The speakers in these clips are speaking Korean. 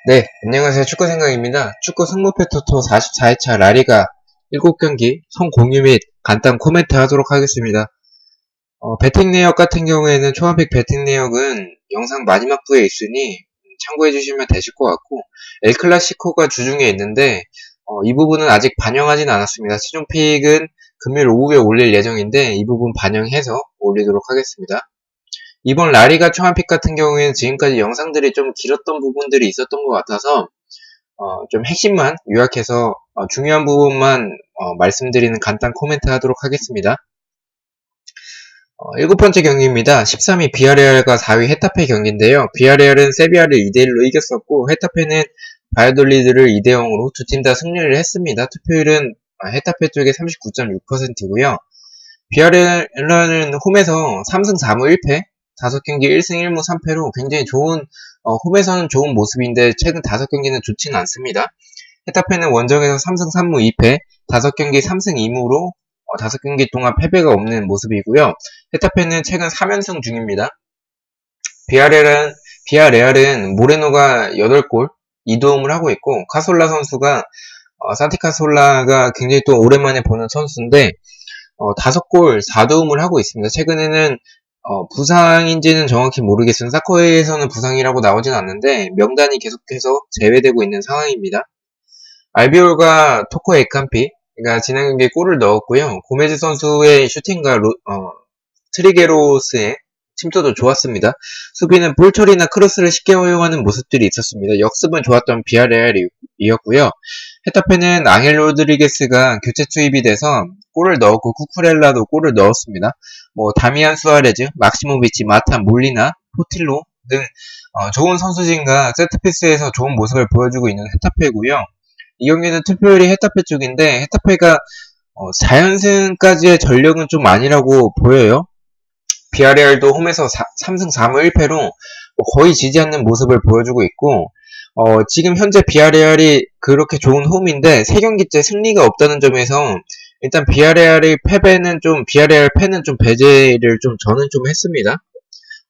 네, 안녕하세요. 축구생각입니다. 축구 승무패 토토 44회차 라리가 7경기 성공유 및 간단 코멘트 하도록 하겠습니다. 배팅 내역 같은 경우에는 초반픽 배팅 내역은 영상 마지막 부에 있으니 참고해주시면 되실 것 같고, 엘클라시코가 주중에 있는데 이 부분은 아직 반영하진 않았습니다. 최종픽은 금요일 오후에 올릴 예정인데 이 부분 반영해서 올리도록 하겠습니다. 이번 라리가 초반픽 같은 경우에는 지금까지 영상들이 좀 길었던 부분들이 있었던 것 같아서 좀 핵심만 요약해서 중요한 부분만 말씀드리는 간단 코멘트 하도록 하겠습니다. 7번째 경기입니다. 13위 비아레알과 4위 헤타페 경기인데요. 비아레알은 세비야를 2대1로 이겼었고 헤타페는 바이올리드를 2대0으로 두 팀 다 승리를 했습니다. 투표율은 헤타페 쪽에 39.6%고요. 비아레알은 홈에서 3승 4무 1패 5경기 1승 1무 3패로 굉장히 좋은 홈에서는 좋은 모습인데 최근 5경기는 좋지는 않습니다. 헤타페는 원정에서 3승 3무 2패 5경기 3승 2무로 5경기 동안 패배가 없는 모습이고요. 헤타페는 최근 3연승 중입니다. 비아레알은 모레노가 8골 2도움을 하고 있고 카솔라 선수가 산티카솔라가 굉장히 또 오랜만에 보는 선수인데 5골 4도움을 하고 있습니다. 최근에는 부상인지는 정확히 모르겠으나 사커에서는 부상이라고 나오진 않는데 명단이 계속해서 제외되고 있는 상황입니다. 알비올과 토코 에칸피가 지난 경기에 골을 넣었고요. 고메즈 선수의 슈팅과 트리게로스의 침투도 좋았습니다. 수비는 볼 처리나 크로스를 쉽게 허용하는 모습들이 있었습니다. 역습은 좋았던 비아레알이었고요. 헤타페는 앙헬 로드리게스가 교체 투입이 돼서 골을 넣었고 쿠쿠렐라도 골을 넣었습니다. 다미안 수아레즈, 막시모비치, 마타, 몰리나, 포틸로 등 좋은 선수진과 세트피스에서 좋은 모습을 보여주고 있는 헤타페고요. 이 경기는 투표율이 헤타페 쪽인데 헤타페가 4연승까지의 전력은 좀 아니라고 보여요. 비아레알도 홈에서 3승 4무 1패로 거의 지지 않는 모습을 보여주고 있고 지금 현재 비아레알이 그렇게 좋은 홈인데 3경기째 승리가 없다는 점에서 일단 비아레알 패는 좀 배제를 저는 좀 했습니다.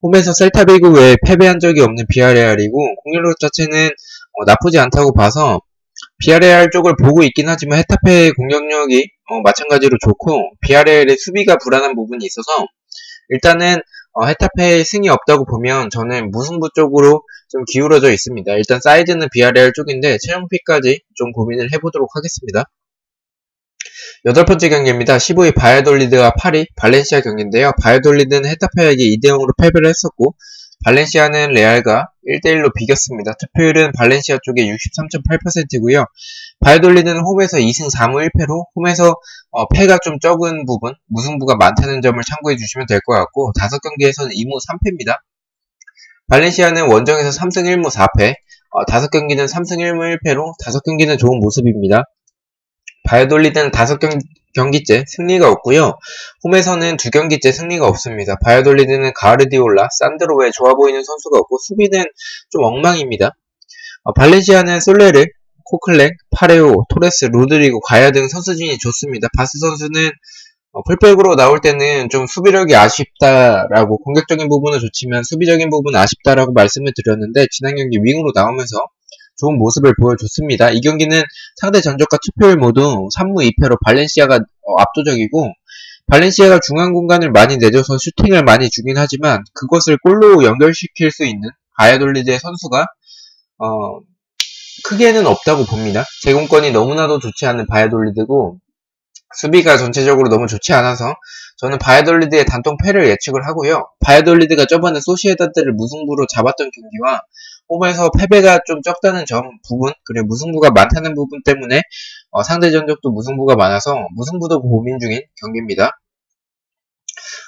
홈에서 셀타비고 외에 패배한 적이 없는 비아레알이고 공격력 자체는 나쁘지 않다고 봐서 비아레알 쪽을 보고 있긴 하지만 헤타페의 공격력이 마찬가지로 좋고 비아레알의 수비가 불안한 부분이 있어서 일단은 헤타페의 승이 없다고 보면 저는 무승부 쪽으로 좀 기울어져 있습니다. 일단 사이즈는 비아레알 쪽인데 최종픽까지 좀 고민을 해보도록 하겠습니다. 8번째 경기입니다. 15위 바야돌리드와 8위 발렌시아 경기인데요. 바야돌리드는 헤타페에게 2대0으로 패배를 했었고 발렌시아는 레알과 1대1로 비겼습니다. 투표율은 발렌시아 쪽에 63.8%고요. 바야돌리드는 홈에서 2승 4무 1패로 홈에서 패가 좀 적은 부분, 무승부가 많다는 점을 참고해 주시면 될 것 같고 5경기에서는 2무 3패입니다. 발렌시아는 원정에서 3승 1무 4패, 5경기는 3승 1무 1패로 5경기는 좋은 모습입니다. 바야돌리드는 5경기째 승리가 없고요. 홈에서는 2경기째 승리가 없습니다. 바야돌리드는 가르디올라, 산드로 외에 좋아 보이는 선수가 없고 수비는 좀 엉망입니다. 발렌시아는 솔레르, 코클랭, 파레오, 토레스, 로드리고, 가야 등 선수진이 좋습니다. 바스 선수는 풀백으로 나올 때는 좀 수비력이 아쉽다라고 공격적인 부분은 좋지만 수비적인 부분은 아쉽다라고 말씀을 드렸는데 지난 경기 윙으로 나오면서 좋은 모습을 보여줬습니다. 이 경기는 상대 전적과 투표율 모두 3무 2패로 발렌시아가 압도적이고 발렌시아가 중앙 공간을 많이 내줘서 슈팅을 많이 주긴 하지만 그것을 골로 연결시킬 수 있는 바야돌리드의 선수가 크게는 없다고 봅니다. 제공권이 너무나도 좋지 않은 바야돌리드고 수비가 전체적으로 너무 좋지 않아서 저는 바야돌리드의 단통 패를 예측을 하고요. 바야돌리드가 저번에 소시에다드를 무승부로 잡았던 경기와 홈에서 패배가 좀 적다는 부분, 그리고 무승부가 많다는 부분 때문에 상대 전적도 무승부가 많아서 무승부도 고민 중인 경기입니다.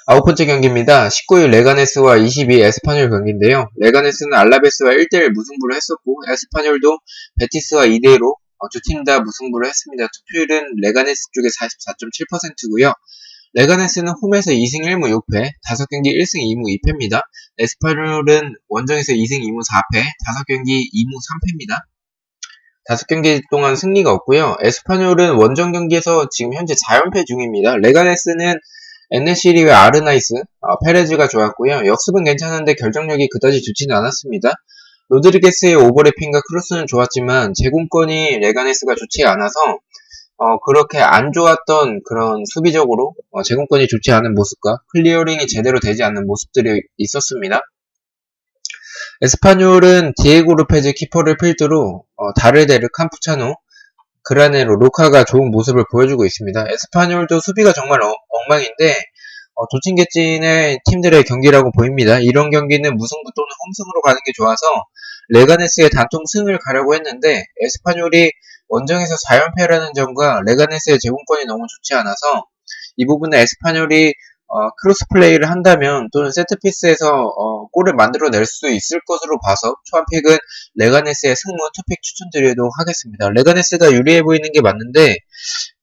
9번째 경기입니다. 19위 레가네스와 22위 에스파뇰 경기인데요. 레가네스는 알라베스와 1대1 무승부를 했었고 에스파뇰도 베티스와 2대2로 두 팀 다 무승부를 했습니다. 투표율은 레가네스 쪽에 44.7%고요. 레가네스는 홈에서 2승 1무 6패, 5경기 1승 2무 2패입니다. 에스파뇰은 원정에서 2승 2무 4패, 5경기 2무 3패입니다. 5경기 동안 승리가 없고요. 에스파뇰은 원정 경기에서 지금 현재 4연패 중입니다. 레가네스는 엔네시리와 아르나이스, 페레즈가 좋았고요. 역습은 괜찮은데 결정력이 그다지 좋지는 않았습니다. 로드리게스의 오버래핑과 크로스는 좋았지만 제공권이 레가네스가 좋지 않아서 그렇게 안 좋았던 그런 수비적으로 제공권이 좋지 않은 모습과 클리어링이 제대로 되지 않는 모습들이 있었습니다. 에스파뇰은 디에고 로페즈 키퍼를 필두로 다르데르, 캄푸차노, 그라네로, 로카가 좋은 모습을 보여주고 있습니다. 에스파뇰도 수비가 정말 엉망인데 조친개찐의 팀들의 경기라고 보입니다. 이런 경기는 무승부 또는 홈승으로 가는 게 좋아서 레가네스의 단통 승을 가려고 했는데 에스파뇰이 원정에서 4연패라는 점과 레가네스의 제공권이 너무 좋지 않아서 이 부분에 에스파뇰이 크로스 플레이를 한다면 또는 세트피스에서 골을 만들어낼 수 있을 것으로 봐서 초안픽은 레가네스의 승무 투픽 추천드리도록 하겠습니다. 레가네스가 유리해 보이는 게 맞는데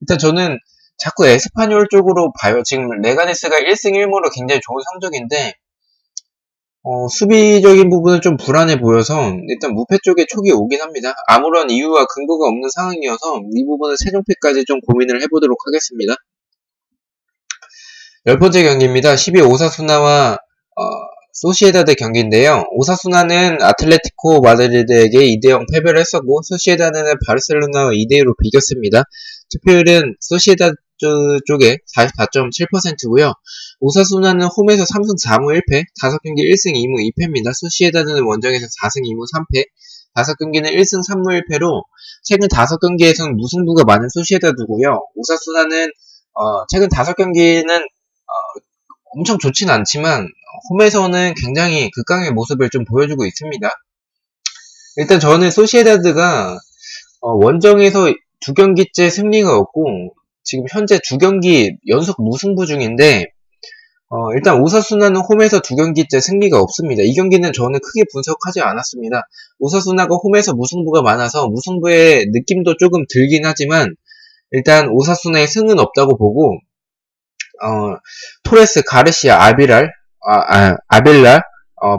일단 저는 자꾸 에스파뇰 쪽으로 봐요. 지금 레가네스가 1승 1무로 굉장히 좋은 성적인데 수비적인 부분은 좀 불안해 보여서 일단 무패 쪽에 촉이 오긴 합니다. 아무런 이유와 근거가 없는 상황이어서 이 부분은 최종픽까지 좀 고민을 해보도록 하겠습니다. 10번째 경기입니다. 12 오사수나와 소시에다드 경기인데요. 오사수나는 아틀레티코 마드리드에게 2대0 패배를 했었고 소시에다드는 바르셀로나와 2대2로 비겼습니다. 투표율은 소시에다드 쪽에 44.7%고요. 오사수나는 홈에서 3승 4무 1패, 5경기 1승 2무 2패입니다. 소시에다드는 원정에서 4승 2무 3패, 5경기는 1승 3무 1패로 최근 5경기에서는 무승부가 많은 소시에다드고요. 오사수나는 최근 5경기는 엄청 좋진 않지만 홈에서는 굉장히 극강의 모습을 좀 보여주고 있습니다. 일단 저는 소시에다드가 원정에서 2경기째 승리가 없고 지금 현재 2경기 연속 무승부 중인데 일단 오사수나는 홈에서 2경기째 승리가 없습니다. 이 경기는 저는 크게 분석하지 않았습니다. 오사수나가 홈에서 무승부가 많아서 무승부의 느낌도 조금 들긴 하지만 일단 오사수나의 승은 없다고 보고 토레스, 가르시아, 아빌랄,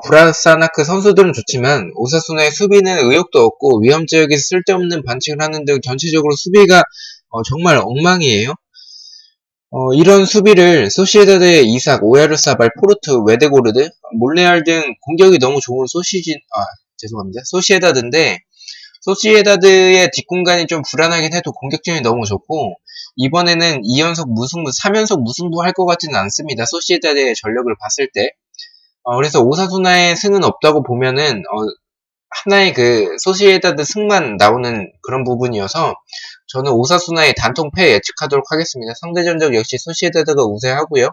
브라사나크 선수들은 좋지만 오사수나의 수비는 의욕도 없고 위험 지역에서 쓸데없는 반칙을 하는 등 전체적으로 수비가 정말 엉망이에요. 이런 수비를 소시에다드의 이삭, 오야르사발, 포르투, 웨데고르드, 몰레알 등 공격이 너무 좋은 소시에다드인데 소시에다드의 뒷공간이 좀 불안하긴 해도 공격진이 너무 좋고 이번에는 2연속 무승부, 3연속 무승부 할 것 같지는 않습니다. 소시에다드의 전력을 봤을 때. 그래서 오사수나의 승은 없다고 보면은 하나의 그 소시에다드 승만 나오는 그런 부분이어서 저는 오사수나의 단통패 예측하도록 하겠습니다. 상대 전적 역시 소시에다드가 우세하고요.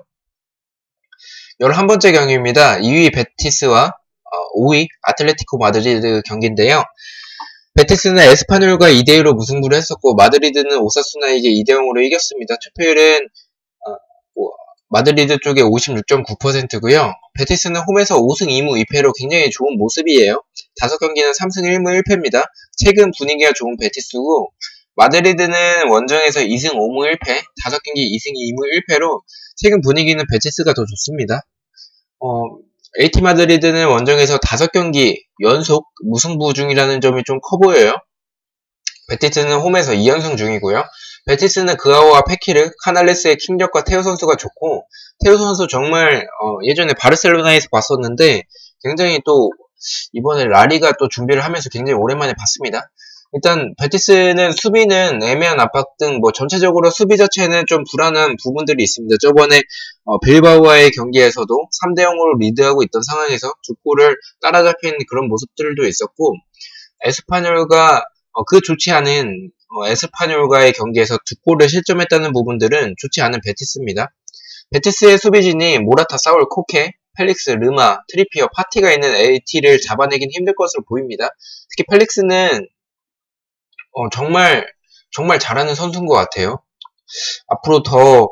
11번째 경기입니다. 2위 베티스와 5위 아틀레티코 마드리드 경기인데요. 베티스는 에스파뇰과 2대2로 무승부를 했었고 마드리드는 오사수나에게 2대0으로 이겼습니다. 투표율은 마드리드 쪽에 56.9%고요. 베티스는 홈에서 5승 2무 2패로 굉장히 좋은 모습이에요. 5경기는 3승 1무 1패입니다. 최근 분위기가 좋은 베티스고 마드리드는 원정에서 2승 5무 1패, 5경기 2승 2무 1패로 최근 분위기는 베티스가 더 좋습니다. AT 마드리드는 원정에서 5경기 연속 무승부 중이라는 점이 좀 커 보여요. 베티스는 홈에서 2연승 중이고요. 베티스는 그아오와 페키르, 카날레스의 킹력과 테오 선수가 좋고 테오 선수 정말 예전에 바르셀로나에서 봤었는데 굉장히 또 이번에 라리가 또 준비를 하면서 굉장히 오랜만에 봤습니다. 일단 베티스는 수비는 애매한 압박 등 전체적으로 수비 자체는 좀 불안한 부분들이 있습니다. 저번에 빌바오와의 경기에서도 3대0으로 리드하고 있던 상황에서 2골을 따라잡힌 그런 모습들도 있었고 에스파뇰과 그 좋지 않은 에스파뇰과의 경기에서 2골을 실점했다는 부분들은 좋지 않은 베티스입니다. 베티스의 수비진이 모라타, 사울, 코케, 펠릭스, 르마, 트리피어, 파티가 있는 AT를 잡아내긴 힘들 것으로 보입니다. 특히 펠릭스는 정말 잘하는 선수인 것 같아요. 앞으로 더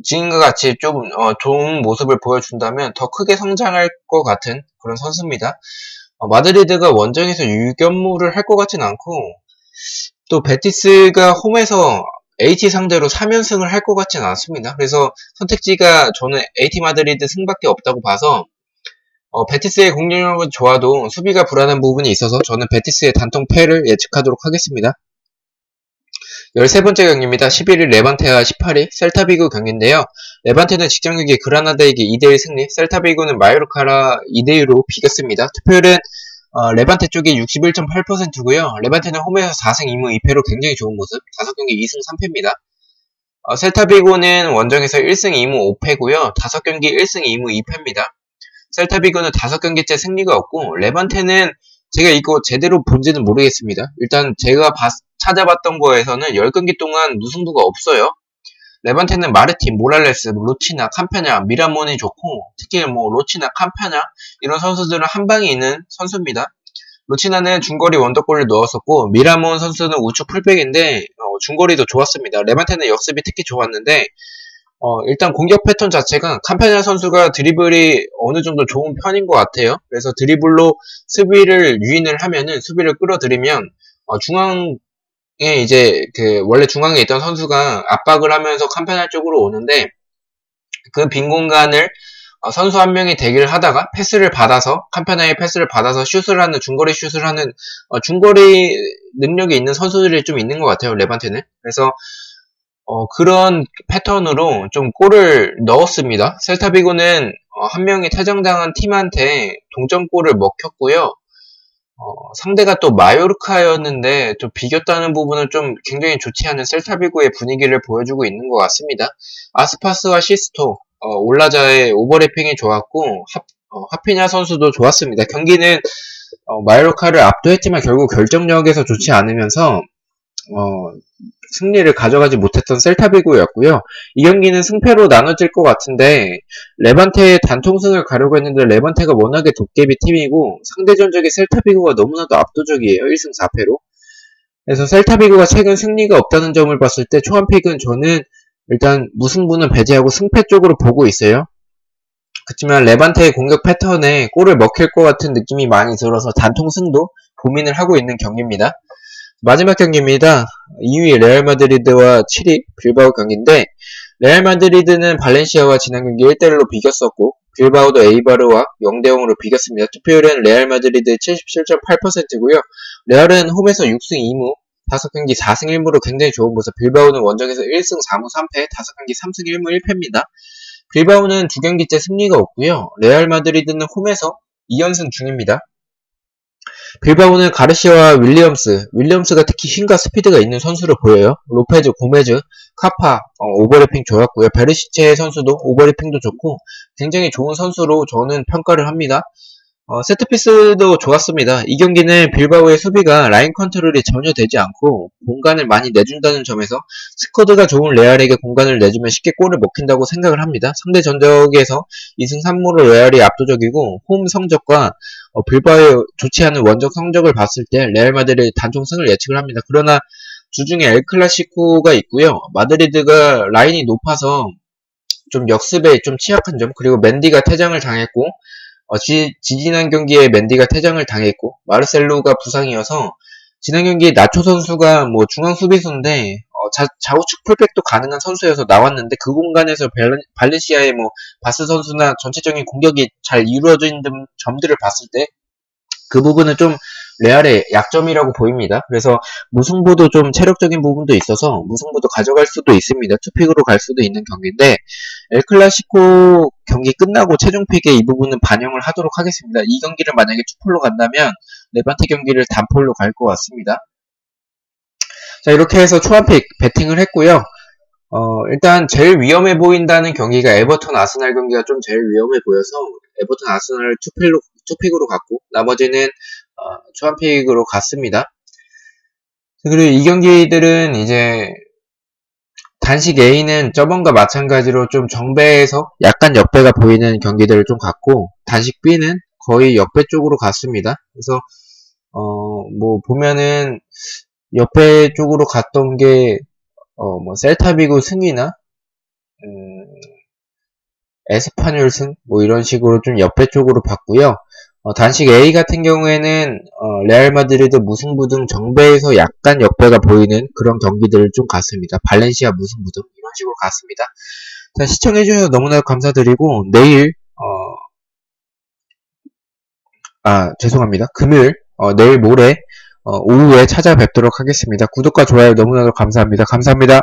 지금과 같이 좀 좋은 모습을 보여준다면 더 크게 성장할 것 같은 그런 선수입니다. 마드리드가 원정에서 유견무를 할 것 같진 않고 또 베티스가 홈에서 AT 상대로 3연승을 할 것 같진 않습니다. 그래서 선택지가 저는 AT 마드리드 승밖에 없다고 봐서 베티스의 공격력은 좋아도 수비가 불안한 부분이 있어서 저는 베티스의 단통패를 예측하도록 하겠습니다. 13번째 경기입니다. 11일 레반테와 18일 셀타비고 경기인데요. 레반테는 직전 경기 그라나다에게 2대1 승리, 셀타비고는 마요르카라 2대1로 비겼습니다. 투표율은 레반테 쪽이 61.8%고요. 레반테는 홈에서 4승 2무 2패로 굉장히 좋은 모습. 5경기 2승 3패입니다. 셀타비고는 원정에서 1승 2무 5패고요. 5경기 1승 2무 2패입니다. 셀타비고는 5경기째 승리가 없고, 레반테는 제가 이거 제대로 본지는 모르겠습니다. 일단 제가 찾아봤던 거에서는 10경기 동안 무승부가 없어요. 레반테는 마르틴, 모랄레스, 로치나, 캄파냐, 미라몬이 좋고, 특히 뭐 로치나, 캄파냐 이런 선수들은 한 방에 있는 선수입니다. 로치나는 중거리 원더골을 넣었었고, 미라몬 선수는 우측 풀백인데 중거리도 좋았습니다. 레반테는 역습이 특히 좋았는데, 일단 공격 패턴 자체가 캄파냐 선수가 드리블이 어느 정도 좋은 편인 것 같아요. 그래서 드리블로 수비를 유인을 하면은, 수비를 끌어들이면 중앙에 이제 원래 중앙에 있던 선수가 압박을 하면서 캄파냐 쪽으로 오는데, 그 빈 공간을 선수 한 명이 대기를 하다가 패스를 받아서, 캄파냐의 패스를 받아서 슛을 하는, 중거리 슛을 하는 중거리 능력이 있는 선수들이 좀 있는 것 같아요, 레반테는. 그래서 그런 패턴으로 좀 골을 넣었습니다. 셀타비고는 한 명이 퇴장당한 팀한테 동점골을 먹혔고요. 상대가 또 마요르카였는데 좀 비겼다는 부분은 좀 굉장히 좋지 않은 셀타비고의 분위기를 보여주고 있는 것 같습니다. 아스파스와 시스토, 올라자의 오버래핑이 좋았고, 하피냐 선수도 좋았습니다. 경기는 마요르카를 압도했지만 결국 결정력에서 좋지 않으면서 승리를 가져가지 못했던 셀타비고였고요. 이 경기는 승패로 나눠질 것 같은데, 레반테의 단통승을 가려고 했는데 레반테가 워낙에 도깨비 팀이고 상대 전적이 셀타비고가 너무나도 압도적이에요. 1승 4패로. 그래서 셀타비고가 최근 승리가 없다는 점을 봤을 때 초안픽은 저는 일단 무승부는 배제하고 승패 쪽으로 보고 있어요. 그렇지만 레반테의 공격 패턴에 골을 먹힐 것 같은 느낌이 많이 들어서 단통승도 고민을 하고 있는 경기입니다. 마지막 경기입니다. 2위 레알 마드리드와 7위 빌바오 경기인데, 레알 마드리드는 발렌시아와 지난 경기 1대1로 비겼었고, 빌바오도 에이바르와 0대0으로 비겼습니다. 투표율은 레알 마드리드 77.8%고요. 레알은 홈에서 6승 2무, 5경기 4승 1무로 굉장히 좋은 모습. 빌바오는 원정에서 1승 4무 3패, 5경기 3승 1무 1패입니다. 빌바오는 2경기째 승리가 없고요. 레알 마드리드는 홈에서 2연승 중입니다. 빌바오는 가르시아와 윌리엄스가 특히 힘과 스피드가 있는 선수로 보여요. 로페즈, 고메즈, 카파, 오버래핑 좋았고요. 베르시체 선수도 오버래핑도 좋고 굉장히 좋은 선수로 저는 평가를 합니다. 세트피스도 좋았습니다. 이 경기는 빌바오의 수비가 라인 컨트롤이 전혀 되지 않고 공간을 많이 내준다는 점에서 스쿼드가 좋은 레알에게 공간을 내주면 쉽게 골을 먹힌다고 생각을 합니다. 상대 전적에서 2승 3무로 레알이 압도적이고, 홈 성적과 빌바오의 좋지 않은 원정 성적을 봤을 때 레알 마드리드 단통승을 예측을 합니다. 그러나 주중에 엘클라시코가 있고요. 마드리드가 라인이 높아서 좀 역습에 좀 취약한 점, 그리고 맨디가 퇴장을 당했고, 지난 경기에 맨디가 퇴장을 당했고, 마르셀로가 부상이어서 지난 경기에 나초 선수가 뭐 중앙 수비수인데 좌우측 풀백도 가능한 선수여서 나왔는데, 그 공간에서 발렌시아의 뭐 바스 선수나 전체적인 공격이 잘 이루어진 점들을 봤을 때 그 부분은 좀 레알의 약점이라고 보입니다. 그래서 무승부도 좀 체력적인 부분도 있어서 무승부도 가져갈 수도 있습니다. 투픽으로 갈 수도 있는 경기인데, 엘클라시코 경기 끝나고 최종픽에 이 부분은 반영을 하도록 하겠습니다. 이 경기를 만약에 투폴로 간다면 레반테 경기를 단폴로 갈 것 같습니다. 자, 이렇게 해서 초안픽 배팅을 했고요. 일단 제일 위험해 보인다는 경기가 에버턴 아스날 경기가 좀 제일 위험해 보여서 에버턴 아스날 투픽으로 갔고, 나머지는 초안픽으로 갔습니다. 그리고 이 경기들은 이제 단식 A는 저번과 마찬가지로 좀 정배에서 약간 역배가 보이는 경기들을 좀 갔고, 단식 B는 거의 역배 쪽으로 갔습니다. 그래서 뭐 보면은 역배 쪽으로 갔던 게 뭐 셀타비고 승이나 에스파뇰 승 뭐 이런 식으로 좀 역배 쪽으로 봤고요. 단식 A 같은 경우에는 레알 마드리드 무승부 등 정배에서 약간 역배가 보이는 그런 경기들을 좀 갔습니다. 발렌시아 무승부 등 이런 식으로 갔습니다. 자, 시청해주셔서 너무나 감사드리고, 내일 죄송합니다. 금요일 내일 모레 오후에 찾아뵙도록 하겠습니다. 구독과 좋아요 너무나도 감사합니다. 감사합니다.